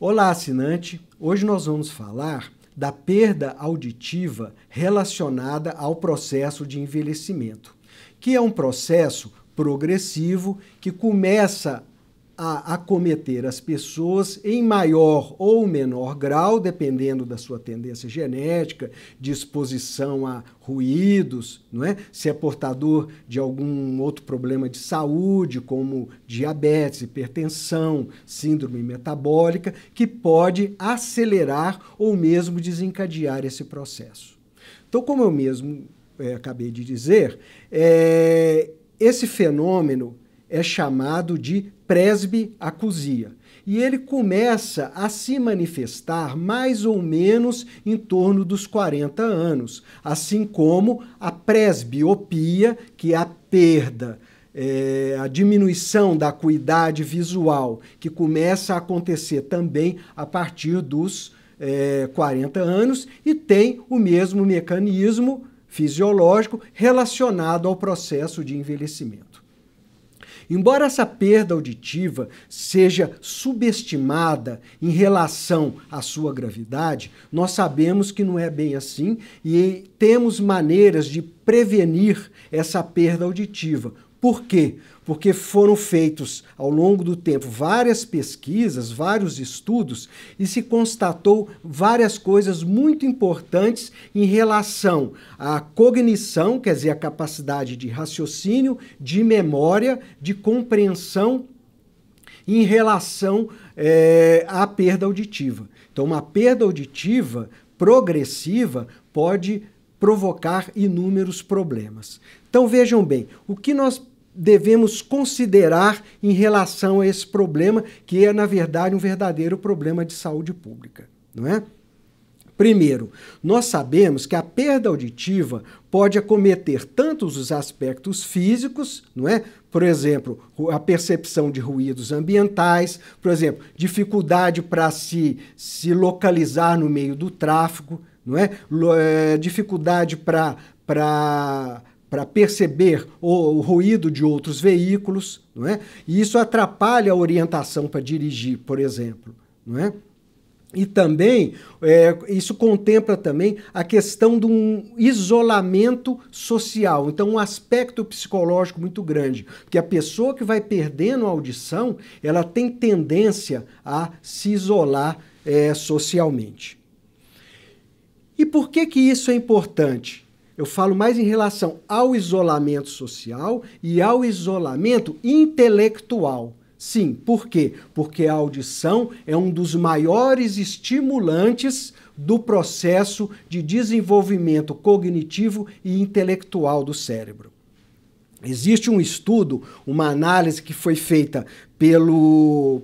Olá, assinante! Hoje nós vamos falar da perda auditiva relacionada ao processo de envelhecimento, que é um processo progressivo que começa a acometer as pessoas em maior ou menor grau, dependendo da sua tendência genética, de exposição a ruídos, não é? Se é portador de algum outro problema de saúde, como diabetes, hipertensão, síndrome metabólica, que pode acelerar ou mesmo desencadear esse processo. Então, como eu mesmo acabei de dizer, esse fenômeno é chamado de presbiacusia. E ele começa a se manifestar mais ou menos em torno dos 40 anos, assim como a presbiopia, que é a perda, a diminuição da acuidade visual, que começa a acontecer também a partir dos 40 anos e tem o mesmo mecanismo fisiológico relacionado ao processo de envelhecimento. Embora essa perda auditiva seja subestimada em relação à sua gravidade, nós sabemos que não é bem assim e temos maneiras de prevenir essa perda auditiva. Por quê? Porque foram feitos ao longo do tempo várias pesquisas, vários estudos e se constatou várias coisas muito importantes em relação à cognição, quer dizer, a capacidade de raciocínio, de memória, de compreensão em relação à perda auditiva. Então, uma perda auditiva progressiva pode provocar inúmeros problemas. Então, vejam bem, o que nós devemos considerar em relação a esse problema, que é, na verdade, um verdadeiro problema de saúde pública, não é? Primeiro, nós sabemos que a perda auditiva pode acometer tanto os aspectos físicos, não é? Por exemplo, a percepção de ruídos ambientais, por exemplo, dificuldade para se localizar no meio do tráfego, não é? Dificuldade para perceber o ruído de outros veículos, não é? E isso atrapalha a orientação para dirigir, por exemplo, não é? E também, isso contempla também a questão de um isolamento social, então um aspecto psicológico muito grande, porque a pessoa que vai perdendo a audição, ela tem tendência a se isolar socialmente. E por que isso é importante? Eu falo mais em relação ao isolamento social e ao isolamento intelectual. Sim, por quê? Porque a audição é um dos maiores estimulantes do processo de desenvolvimento cognitivo e intelectual do cérebro. Existe um estudo, uma análise que foi feita pelo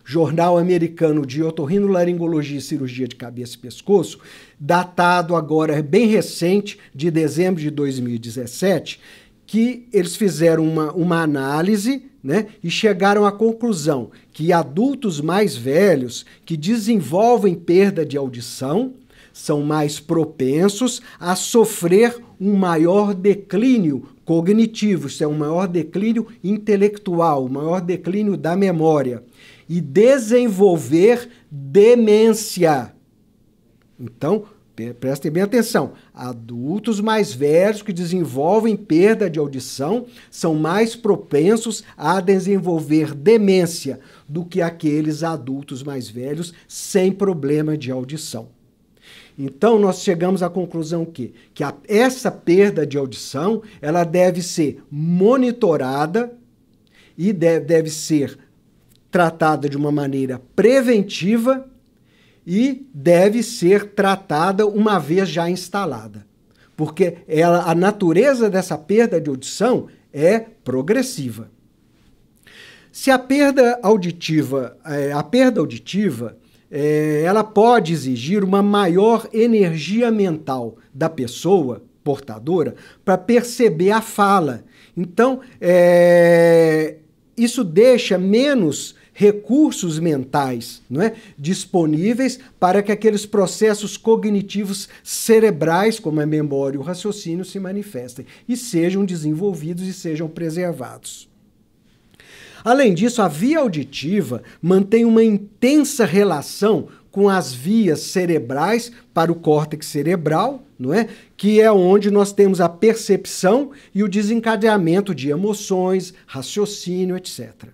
Jornal Americano de Otorrinolaringologia e Cirurgia de Cabeça e Pescoço, datado agora bem recente, de dezembro de 2017, que eles fizeram uma análise, né, e chegaram à conclusão que adultos mais velhos que desenvolvem perda de audição são mais propensos a sofrer um maior declínio cognitivo, isso é, um maior declínio intelectual, um maior declínio da memória, e desenvolver demência. Então, prestem bem atenção, adultos mais velhos que desenvolvem perda de audição são mais propensos a desenvolver demência do que aqueles adultos mais velhos sem problema de audição. Então, nós chegamos à conclusão que essa perda de audição ela deve ser monitorada e deve ser tratada de uma maneira preventiva e deve ser tratada uma vez já instalada. Porque a natureza dessa perda de audição é progressiva. Se a perda auditiva, ela pode exigir uma maior energia mental da pessoa portadora para perceber a fala. Então, isso deixa menos recursos mentais, não é, disponíveis para que aqueles processos cognitivos cerebrais, como a memória e o raciocínio, se manifestem e sejam desenvolvidos e sejam preservados. Além disso, a via auditiva mantém uma intensa relação com as vias cerebrais para o córtex cerebral, não é? Que é onde nós temos a percepção e o desencadeamento de emoções, raciocínio, etc.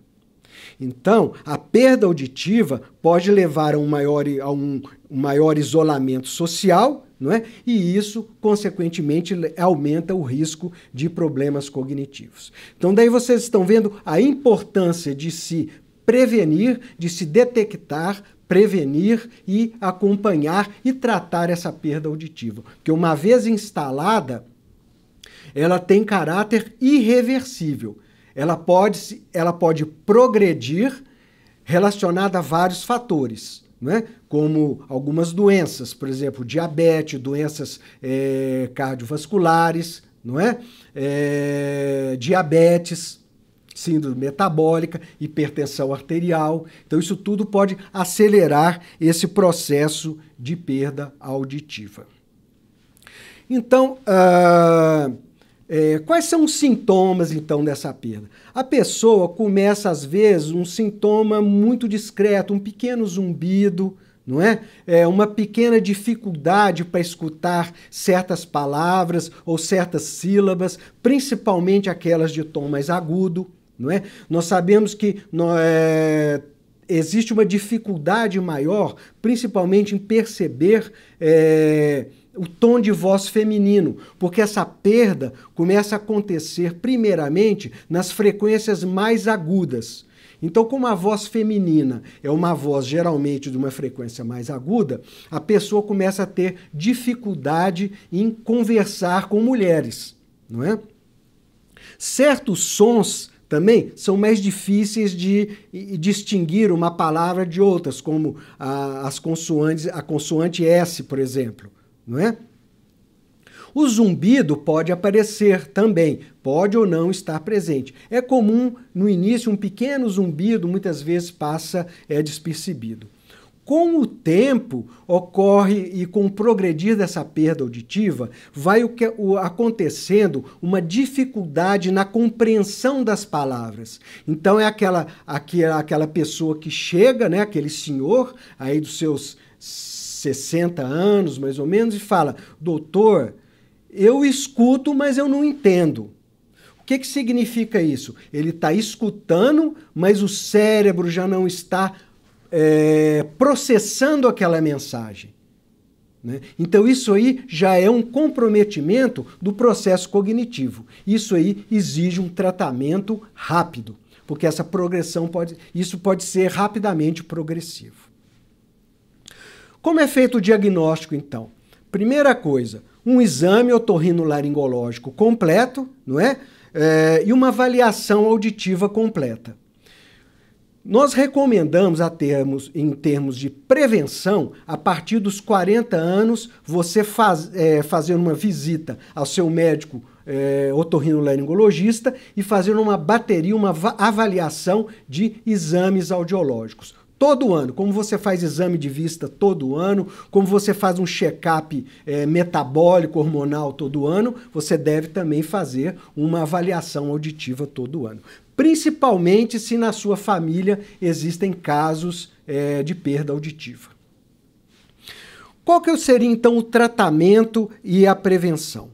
Então, a perda auditiva pode levar a um maior isolamento social, não é? E isso, consequentemente, aumenta o risco de problemas cognitivos. Então, daí vocês estão vendo a importância de se prevenir, de se detectar, prevenir e acompanhar e tratar essa perda auditiva. Porque uma vez instalada, ela tem caráter irreversível. Ela pode progredir relacionada a vários fatores, né? Como algumas doenças, por exemplo, diabetes, doenças cardiovasculares, não é? Diabetes, síndrome metabólica, hipertensão arterial. Então, isso tudo pode acelerar esse processo de perda auditiva. Então, quais são os sintomas, então, dessa perda? A pessoa começa, às vezes, um sintoma muito discreto, um pequeno zumbido, não é? Uma pequena dificuldade para escutar certas palavras ou certas sílabas, principalmente aquelas de tom mais agudo, não é? Nós sabemos que existe uma dificuldade maior, principalmente em perceber o tom de voz feminino, porque essa perda começa a acontecer primeiramente nas frequências mais agudas. Então, como a voz feminina é uma voz geralmente de uma frequência mais aguda, a pessoa começa a ter dificuldade em conversar com mulheres, não é? Certos sons também são mais difíceis de distinguir uma palavra de outras, como a consoante S, por exemplo, não é? O zumbido pode aparecer também, pode ou não estar presente. É comum, no início, um pequeno zumbido, muitas vezes passa despercebido. Com o tempo, ocorre, e com o progredir dessa perda auditiva, vai acontecendo uma dificuldade na compreensão das palavras. Então, é aquela pessoa que chega, né, aquele senhor, aí dos seus 60 anos, mais ou menos, e fala: doutor, eu escuto, mas eu não entendo. O que significa isso? Ele está escutando, mas o cérebro já não está processando aquela mensagem, né? Então, isso aí já é um comprometimento do processo cognitivo. Isso aí exige um tratamento rápido, porque essa progressão isso pode ser rapidamente progressivo. Como é feito o diagnóstico, então? Primeira coisa, um exame otorrinolaringológico completo, não é? E uma avaliação auditiva completa. Nós recomendamos, em termos de prevenção, a partir dos 40 anos, você fazer uma visita ao seu médico otorrinolaringologista e fazer uma bateria, uma avaliação de exames audiológicos. Todo ano, como você faz exame de vista todo ano, como você faz um check-up metabólico, hormonal todo ano, você deve também fazer uma avaliação auditiva todo ano. Principalmente se na sua família existem casos de perda auditiva. Qual que seria, então, o tratamento e a prevenção?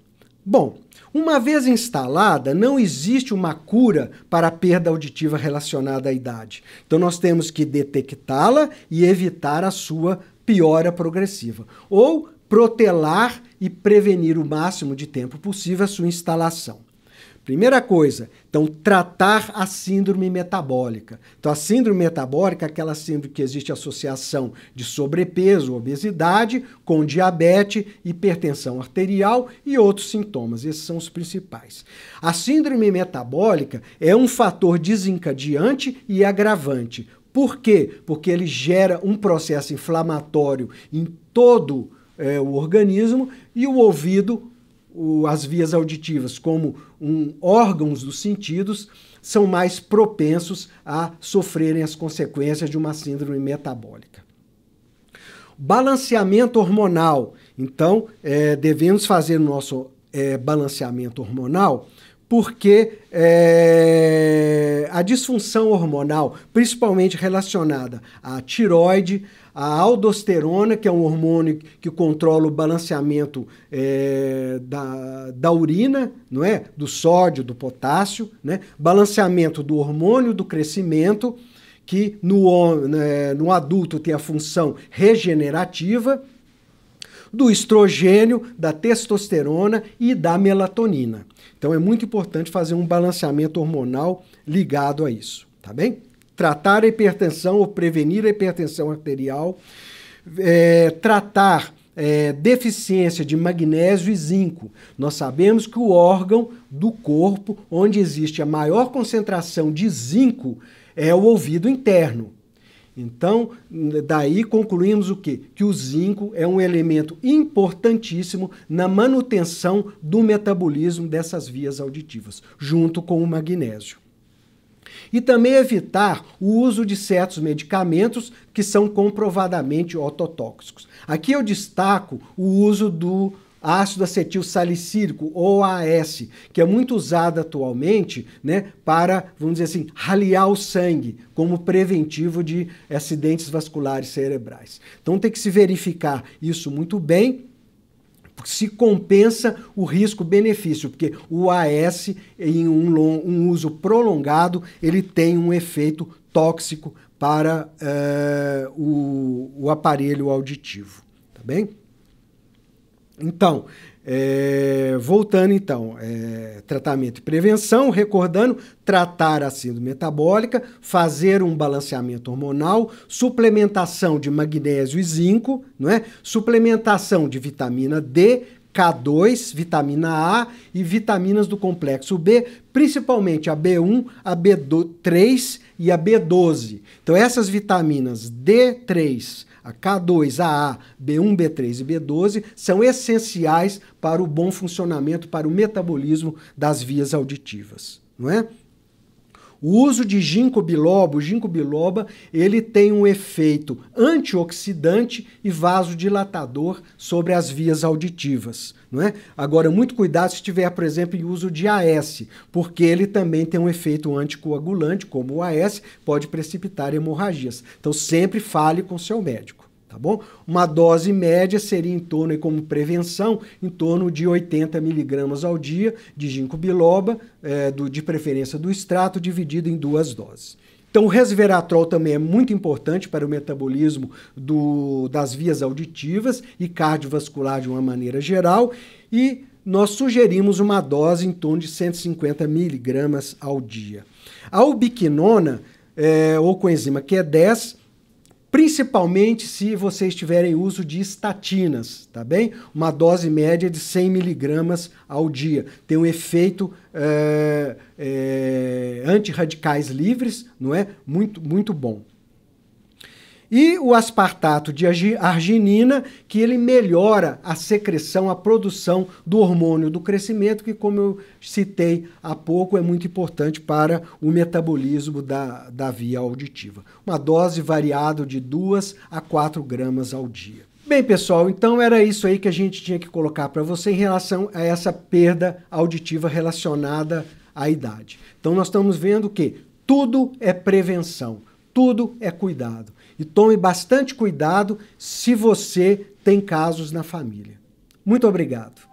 Bom, uma vez instalada, não existe uma cura para a perda auditiva relacionada à idade. Então, nós temos que detectá-la e evitar a sua piora progressiva. Ou protelar e prevenir o máximo de tempo possível a sua instalação. Primeira coisa, então, tratar a síndrome metabólica. Então, a síndrome metabólica é aquela síndrome que existe associação de sobrepeso, obesidade, com diabetes, hipertensão arterial e outros sintomas. Esses são os principais. A síndrome metabólica é um fator desencadeante e agravante. Por quê? Porque ele gera um processo inflamatório em todo o organismo e o ouvido, as vias auditivas, como órgãos dos sentidos, são mais propensos a sofrerem as consequências de uma síndrome metabólica. Balanceamento hormonal. Então, devemos fazer o nosso balanceamento hormonal porque a disfunção hormonal, principalmente relacionada à tireoide, a aldosterona, que é um hormônio que controla o balanceamento da urina, não é? Do sódio, do potássio, né? Balanceamento do hormônio do crescimento, que no adulto tem a função regenerativa, do estrogênio, da testosterona e da melatonina. Então é muito importante fazer um balanceamento hormonal ligado a isso, tá bem? Tratar a hipertensão ou prevenir a hipertensão arterial, tratar deficiência de magnésio e zinco. Nós sabemos que o órgão do corpo onde existe a maior concentração de zinco é o ouvido interno. Então, daí concluímos o quê? Que o zinco é um elemento importantíssimo na manutenção do metabolismo dessas vias auditivas, junto com o magnésio. E também evitar o uso de certos medicamentos que são comprovadamente ototóxicos. Aqui eu destaco o uso do ácido acetil salicílico, ou AS, que é muito usado atualmente, né, para, vamos dizer assim, raliar o sangue, como preventivo de acidentes vasculares cerebrais. Então tem que se verificar isso muito bem, se compensa o risco-benefício, porque o AS, em um uso prolongado, ele tem um efeito tóxico para o aparelho auditivo, tá bem? Então, voltando então, tratamento e prevenção, recordando, tratar a síndrome metabólica, fazer um balanceamento hormonal, suplementação de magnésio e zinco, não é? Suplementação de vitamina D, K2, vitamina A e vitaminas do complexo B, principalmente a B1, a B3 e a B12. Então essas vitaminas D3, a K2, a A, B1, B3 e B12 são essenciais para o bom funcionamento, para o metabolismo das vias auditivas, não é? O uso de ginkgo biloba, o ginkgo biloba, ele tem um efeito antioxidante e vasodilatador sobre as vias auditivas, não é? Agora, muito cuidado se tiver, por exemplo, em uso de AS, porque ele também tem um efeito anticoagulante, como o AS, pode precipitar hemorragias. Então, sempre fale com seu médico. Tá bom? Uma dose média seria em torno, como prevenção, em torno de 80 mg ao dia de ginkgo biloba, de preferência do extrato, dividido em 2 doses. Então, o resveratrol também é muito importante para o metabolismo das vias auditivas e cardiovascular de uma maneira geral, e nós sugerimos uma dose em torno de 150 mg ao dia. A ubiquinona, ou coenzima Q10, principalmente se vocês tiverem uso de estatinas, tá bem? Uma dose média de 100 mg ao dia. Tem um efeito antirradicais livres, não é? Muito, muito bom. E o aspartato de arginina, que ele melhora a secreção, a produção do hormônio do crescimento, que, como eu citei há pouco, é muito importante para o metabolismo da via auditiva. Uma dose variável de 2 a 4 gramas ao dia. Bem, pessoal, então era isso aí que a gente tinha que colocar para você em relação a essa perda auditiva relacionada à idade. Então nós estamos vendo que tudo é prevenção, tudo é cuidado. E tome bastante cuidado se você tem casos na família. Muito obrigado.